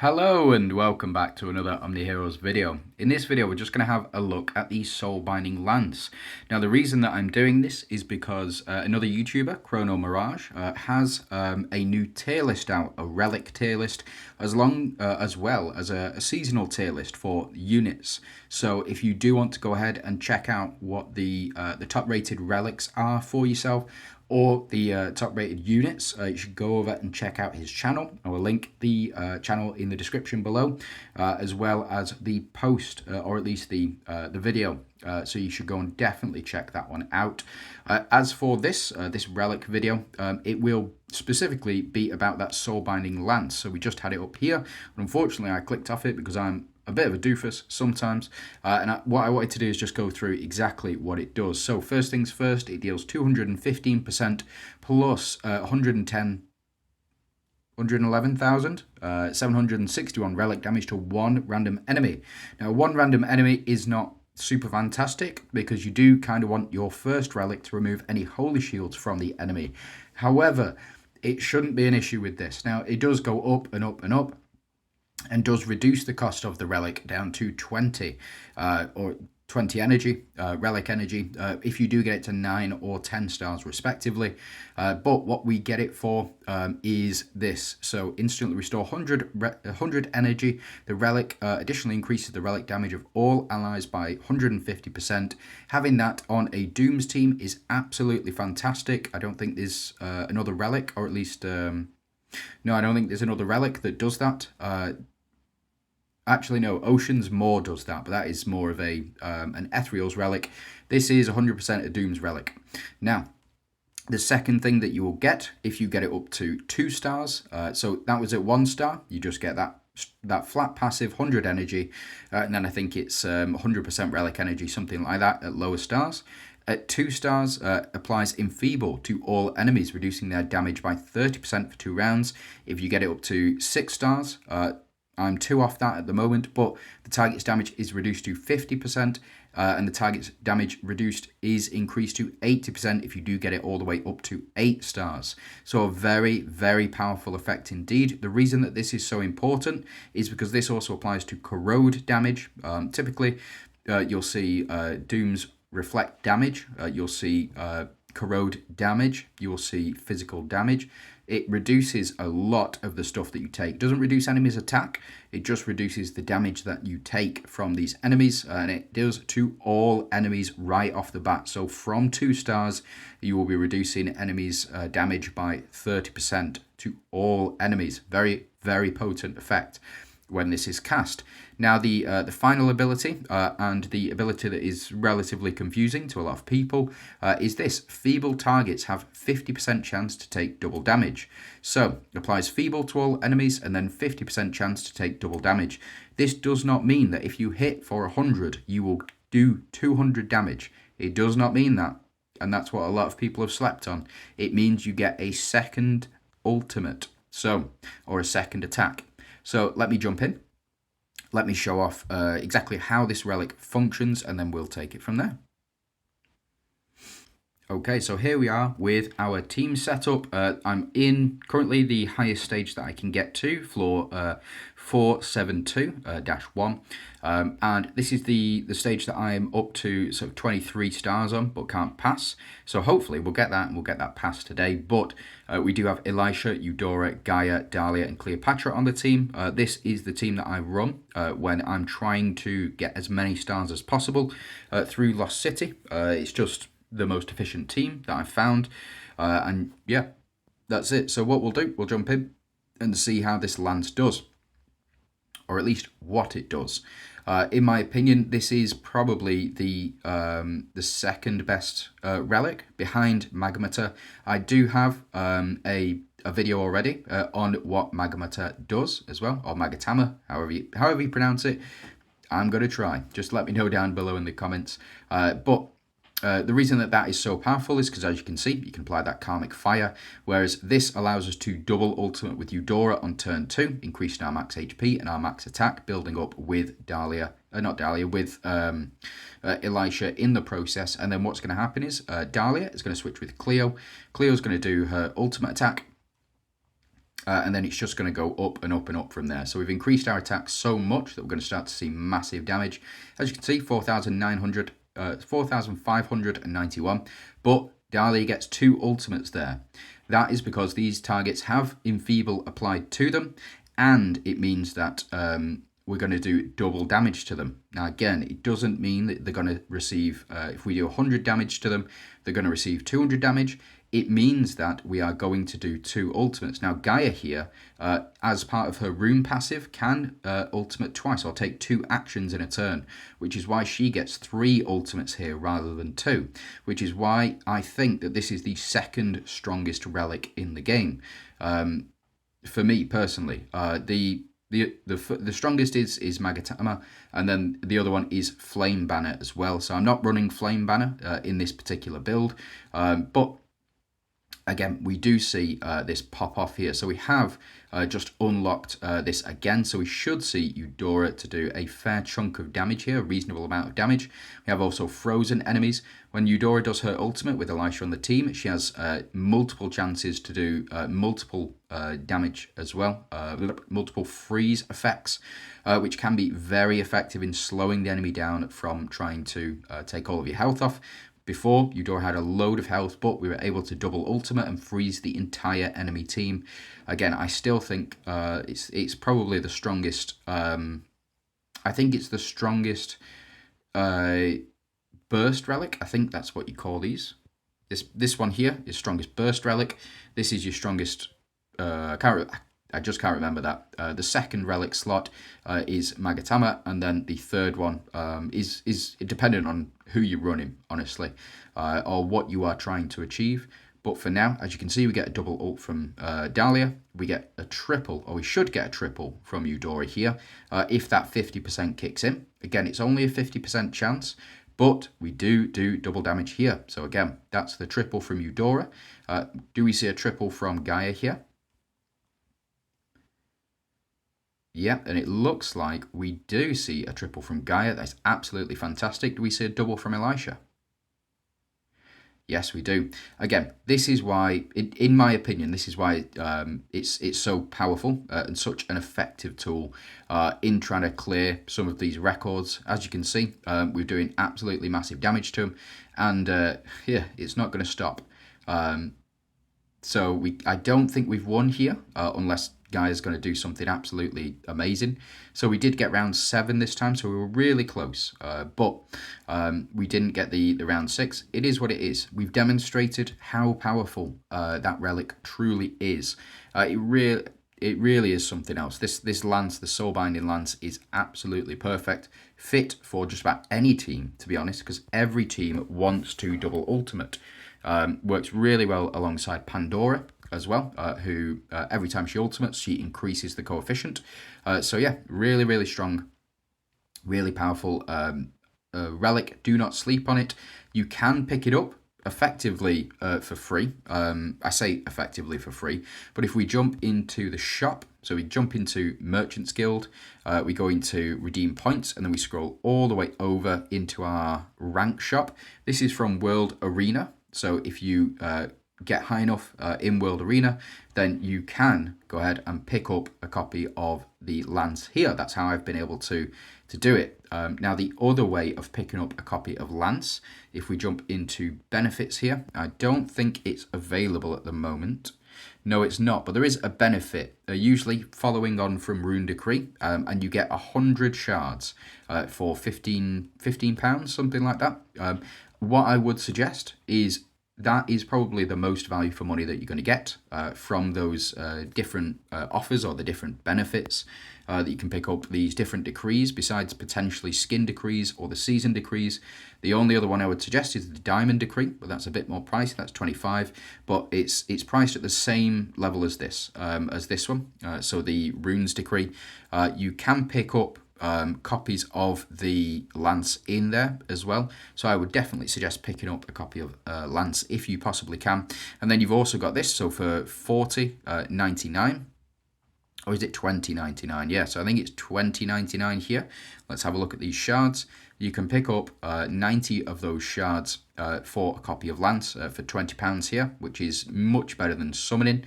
Hello and welcome back to another OMNIHEROES video. In this video we're just going to have a look at the Soulbinding Lance. Now the reason that I'm doing this is because another YouTuber, Chrono Mirage, has a new tier list out, a Relic tier list, as well as a seasonal tier list for units. So if you do want to go ahead and check out what the top rated relics are for yourself, or the top rated units, you should go over and check out his channel. I will link the channel in the description below, as well as the post, or at least the video. So you should go and definitely check that one out. As for this Relic video, it will specifically be about that Soulbinding Lance. So we just had it up here. Unfortunately, I clicked off it because I'm a bit of a doofus sometimes, what I wanted to do is just go through exactly what it does. So first things first, it deals 215% plus 111,761 relic damage to one random enemy. Now one random enemy is not super fantastic because you do kind of want your first relic to remove any holy shields from the enemy. However, it shouldn't be an issue with this. Now it does go up and up and up, and does reduce the cost of the relic down to 20 or 20 energy, relic energy, if you do get it to 9 or 10 stars respectively. But what we get it for is this. So instantly restore 100 energy. The relic additionally increases the relic damage of all allies by 150%. Having that on a Dooms team is absolutely fantastic. I don't think there's another relic, or at least no, I don't think there's another relic that does that. Actually, no, Ocean's Maw does that, but that is more of a an Ethereal's relic. This is 100% a Doom's relic. Now, the second thing that you will get if you get it up to 2 stars, so that was at 1 star, you just get that flat passive 100 energy, and then I think it's 100% relic energy, something like that at lower stars. At 2 stars, applies Enfeeble to all enemies, reducing their damage by 30% for 2 rounds. If you get it up to 6 stars, I'm 2 off that at the moment, but the target's damage is reduced to 50%, and the target's damage reduced is increased to 80% if you do get it all the way up to 8 stars. So a very, very powerful effect indeed. The reason that this is so important is because this also applies to corrode damage. Typically, you'll see Doom's reflect damage, you'll see corrode damage, you will see physical damage. It reduces a lot of the stuff that you take. It doesn't reduce enemies' attack, it just reduces the damage that you take from these enemies, and it does to all enemies right off the bat. So from 2 stars, you will be reducing enemies' damage by 30% to all enemies. Very, very potent effect when this is cast. Now the final ability, and the ability that is relatively confusing to a lot of people, is this. Feeble targets have 50% chance to take double damage. So applies Feeble to all enemies and then 50% chance to take double damage. This does not mean that if you hit for 100 you will do 200 damage. It does not mean that, and that's what a lot of people have slept on. It means you get a second ultimate, so, or a second attack. So let me jump in. Let me show off exactly how this relic functions, and then we'll take it from there. Okay, so here we are with our team setup. I'm in currently the highest stage that I can get to, floor 472-1, and this is the stage that I'm up to sort of 23 stars on, but can't pass. So hopefully we'll get that, and we'll get that passed today. But we do have Elisha, Eudora, Gaia, Dahlia, and Cleopatra on the team. This is the team that I run when I'm trying to get as many stars as possible through Lost City. It's just the most efficient team that I've found, and yeah, that's it. So what we'll do, we'll jump in and see how this Lance does, or at least what it does. In my opinion, this is probably the second best relic behind Magmata. I do have a video already on what Magmata does as well, or Magatama, however you pronounce it. I'm gonna try. Just let me know down below in the comments. But the reason that is so powerful is because, as you can see, you can apply that Karmic Fire, whereas this allows us to double ultimate with Eudora on turn 2, increasing our max HP and our max attack, building up with with Elisha in the process. And then what's going to happen is Dahlia is going to switch with Cleo. Cleo's going to do her ultimate attack, And then it's just going to go up and up and up from there. So we've increased our attack so much that we're going to start to see massive damage. As you can see, 4,591. But Dahlia gets 2 ultimates there. That is because these targets have Enfeeble applied to them, and it means that we're going to do double damage to them. Now again, it doesn't mean that they're going to receive, if we do 100 damage to them, they're going to receive 200 damage. It means that we are going to do 2 ultimates. Now Gaia here, as part of her rune passive, can ultimate twice or take 2 actions in a turn, which is why she gets 3 ultimates here rather than 2, which is why I think that this is the second strongest relic in the game. For me personally, the strongest is Magatama, and then the other one is Flame Banner as well. So I'm not running Flame Banner in this particular build, but again, we do see this pop off here. So we have just unlocked this again. So we should see Eudora to do a fair chunk of damage here, a reasonable amount of damage. We have also frozen enemies. When Eudora does her ultimate with Elisha on the team, she has multiple chances to do multiple damage as well, multiple freeze effects, which can be very effective in slowing the enemy down from trying to take all of your health off. Before, Eudora had a load of health, but we were able to double ultimate and freeze the entire enemy team. Again, I still think it's probably the strongest. I think it's the strongest burst relic. I think that's what you call these. This one here is strongest burst relic. This is your strongest. I just can't remember that. The second relic slot is Magatama, and then the third one is dependent on who you're running, honestly, or what you are trying to achieve. But for now, as you can see, we get a double ult from Dahlia. We get a triple, or we should get a triple from Eudora here, if that 50% kicks in. Again, it's only a 50% chance, but we do double damage here. So again, that's the triple from Eudora. Do we see a triple from Gaia here? Yeah, and it looks like we do see a triple from Gaia. That's absolutely fantastic. Do we see a double from Elisha? Yes, we do. Again, this is why, in my opinion, this is why it's so powerful and such an effective tool in trying to clear some of these records. As you can see, we're doing absolutely massive damage to them, and yeah, it's not going to stop. So I don't think we've won here unless Gaia's going to do something absolutely amazing. So we did get round 7 this time, so we were really close, but we didn't get the round 6. It is what it is. We've demonstrated how powerful that relic truly is. It really is something else. This lance, the Soulbinding Lance, is absolutely perfect, fit for just about any team, to be honest, because every team wants to double ultimate. Works really well alongside Pandora as well, who every time she ultimates, she increases the coefficient. So yeah, really strong, really powerful relic. Do not sleep on it. You can pick it up effectively for free. I say effectively for free, but if we jump into the shop, so we jump into Merchants Guild, we go into redeem points, and then we scroll all the way over into our rank shop. This is from World Arena. So if you get high enough in World Arena, then you can go ahead and pick up a copy of the Lance here. That's how I've been able to do it. Now, the other way of picking up a copy of Lance, if we jump into benefits here, I don't think it's available at the moment. No, it's not, but there is a benefit, usually following on from Rune Decree, and you get 100 shards for £15, something like that. What I would suggest is that is probably the most value for money that you're going to get from those different offers or the different benefits that you can pick up. These different decrees, besides potentially skin decrees or the season decrees. The only other one I would suggest is the diamond decree, but that's a bit more pricey. That's 25, but it's priced at the same level as this one. So the runes decree, you can pick up copies of the Lance in there as well. So I would definitely suggest picking up a copy of Lance if you possibly can. And then you've also got this, so for $40.99, or is it $20.99? Yeah, so I think it's $20.99 here. Let's have a look at these shards. You can pick up 90 of those shards for a copy of Lance for £20 here, which is much better than summoning.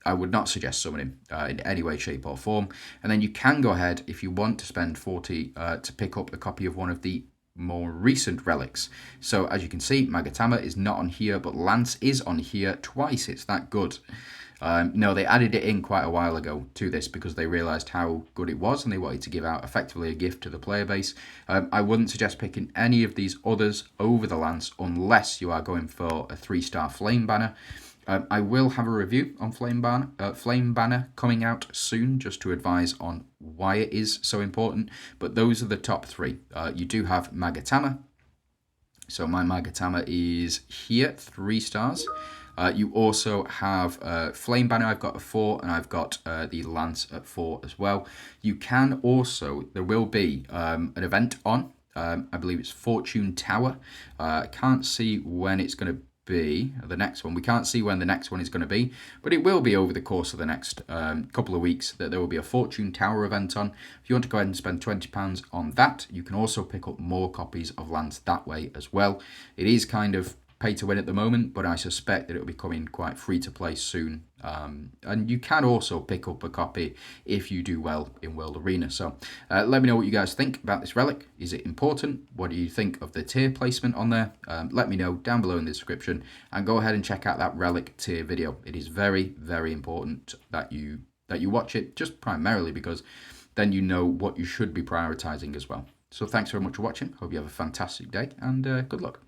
I would not suggest summoning in any way, shape or form. And then you can go ahead, if you want to spend 40 to pick up a copy of one of the more recent relics. So as you can see, Magatama is not on here, but Lance is on here twice. It's that good. No, they added it in quite a while ago to this because they realised how good it was and they wanted to give out effectively a gift to the player base. I wouldn't suggest picking any of these others over the Lance unless you are going for a 3-star Flame Banner. I will have a review on Flame Banner coming out soon, just to advise on why it is so important. But those are the top 3. You do have Magatama. So my Magatama is here, 3 stars. You also have Flame Banner. I've got a 4, and I've got the Lance at 4 as well. You can also, there will be an event on. I believe it's Fortune Tower. I can't see when it's going to be the next one. We can't see when the next one is going to be, but it will be over the course of the next couple of weeks that there will be a Fortune Tower event on. If you want to go ahead and spend £20 on that, you can also pick up more copies of Lance that way as well. It is kind of pay to win at the moment, but I suspect that it will be coming quite free to play soon. And you can also pick up a copy if you do well in World Arena. So let me know what you guys think about this relic. Is it important? What do you think of the tier placement on there? Let me know down below in the description, and go ahead and check out that relic tier video. It is very, very important that you watch it, just primarily because then you know what you should be prioritizing as well. So thanks very much for watching. Hope you have a fantastic day, and good luck.